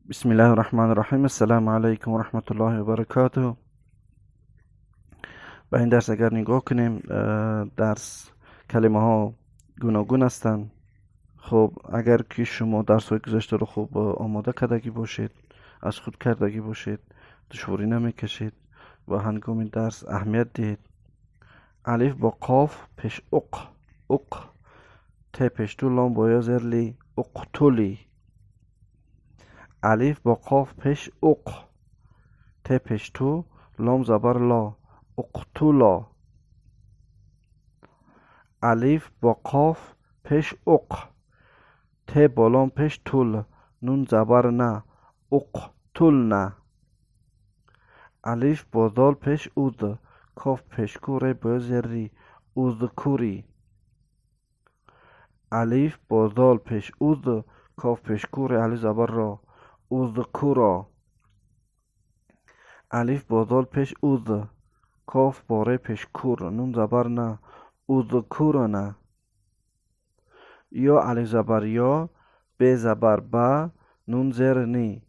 بسم الله الرحمن الرحیم. السلام علیکم و رحمت الله و برکاته. به این درس اگر نگاه کنیم، درس کلمه ها گوناگون هستند. خب اگر که شما درس های گذشته رو خوب آماده کردگی باشید، از خود کردگی باشید، دشواری نمیکشید و هنگام درس اهمیت دهید. الف با قاف پیش اق ت پیش تو لام با یا زیر لی اقتلی. الف با قاف پیش اق ت پیش تو لام زبر لا اقتلا. الف با قاف پیش اق ت با لام پیش تل نون زبر نه اقتلنا. الف با دال پیش اود کاف پیش کو ری با زری اذکری. الف با دال پیش اود کاف پیش کو ری الف زبر را اذکرا. الف با دال پیش اود کاف با ری پیش کور نون زبر نه اذکرنا. یا الف زبر یا ب زبر با نون زیر نی.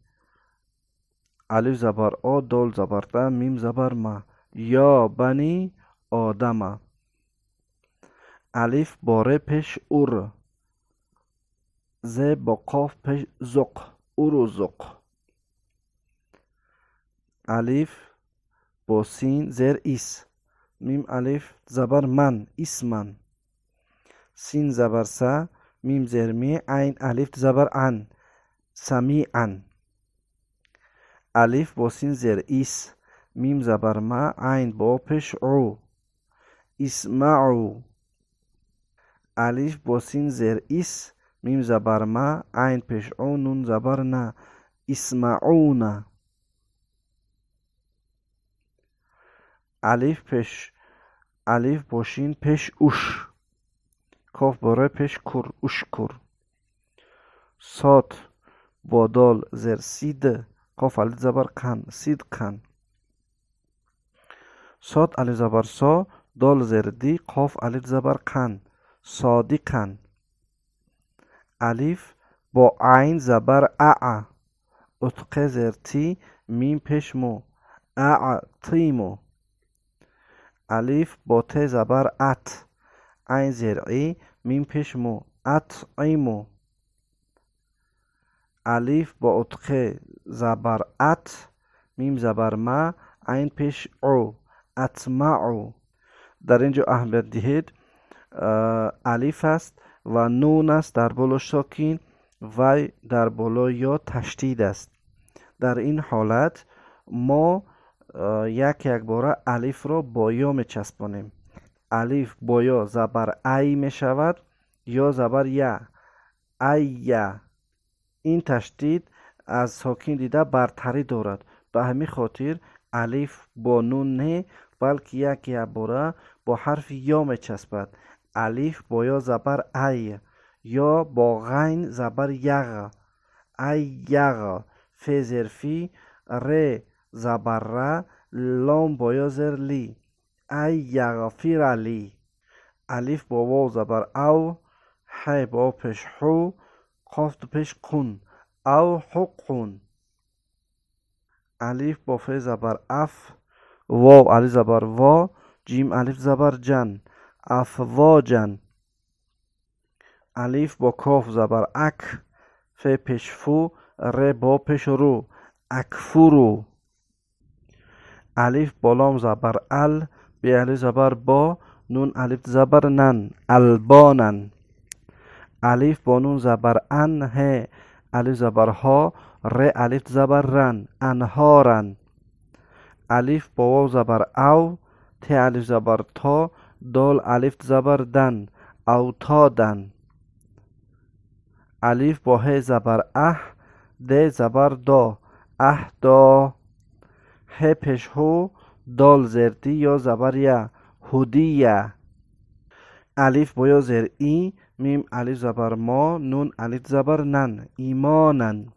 الف زبر آ دال زبر تا میم زبر ما یا بنی آدم. الف با ر پیش اور ز با قاف پیش زق ارزق. الف با سین زیر ایس میم الف زبر من اسمن. سین زبر سا میم زیر می عین الف زبر ان سمیعن. الف با سین زیر ایس میم زبر ما عین با پیش او اسمعو. الف با سین زیر ایس میم زبر ما عین پیش او نون زبر نه اسمعون. الف با شین پیش اوش کاف با ر پیش کر اشکر. صاد با دال زیر سید قاف الف زبر کن سید کن. صاد الف زبر سا دال زیر دی قاف الف زبر کن صادقن. الف با عین زبر اع اتقه زیر تی میم پیش مو اعطیمو. الف با ت زبر ات عین زیر ای میم پیش مو اطعیمو. الف با اتقه زبر ات میم زبر ما عین پیش او اطمعو. در اینجا اهمیت دهید الف است و نون است در بالا ساکین و در بالا یا تشدید است. در این حالت ما یک باره الف را با یا می چسبانیم. الف با یا زبر ای می شود یا زبر یا ای. این تشدید از ساکین دیده برتری دارد. به همین خاطر الف با نون نه بلکه یک باره با حرف یا می چسبد. الف با یا زبر ای یا با غین زبر یغ ای یغ. ف زیر فی ر زبر را لام با یا زیر لی ای یغفر لی. الف با واو زبر او ح با پیش حو قاف پیش قن او حقون. الف با ف زبر اف واو الف زبر وا جیم الف زبر جن افواجن. الف با کاف زبر اک ف پیش فو ر با پیش رو اکفرو. الف با لام زبر ال بی الف زبر با نون الف زبر نن البانن. الف با نون زبر ان ه الف زبر ها ر الف زبر رن انهارن. الف با واو زبر او ت الف زبر تا دال الف زبر دن اوتادن. الف با ه زبر اه د زبر دا اهدا. ه پیش هو دال زیر دی یا زبر یا هدیه. الف با یا زیر ای میم الف زبر ما نون الف زبر نن ایمانن.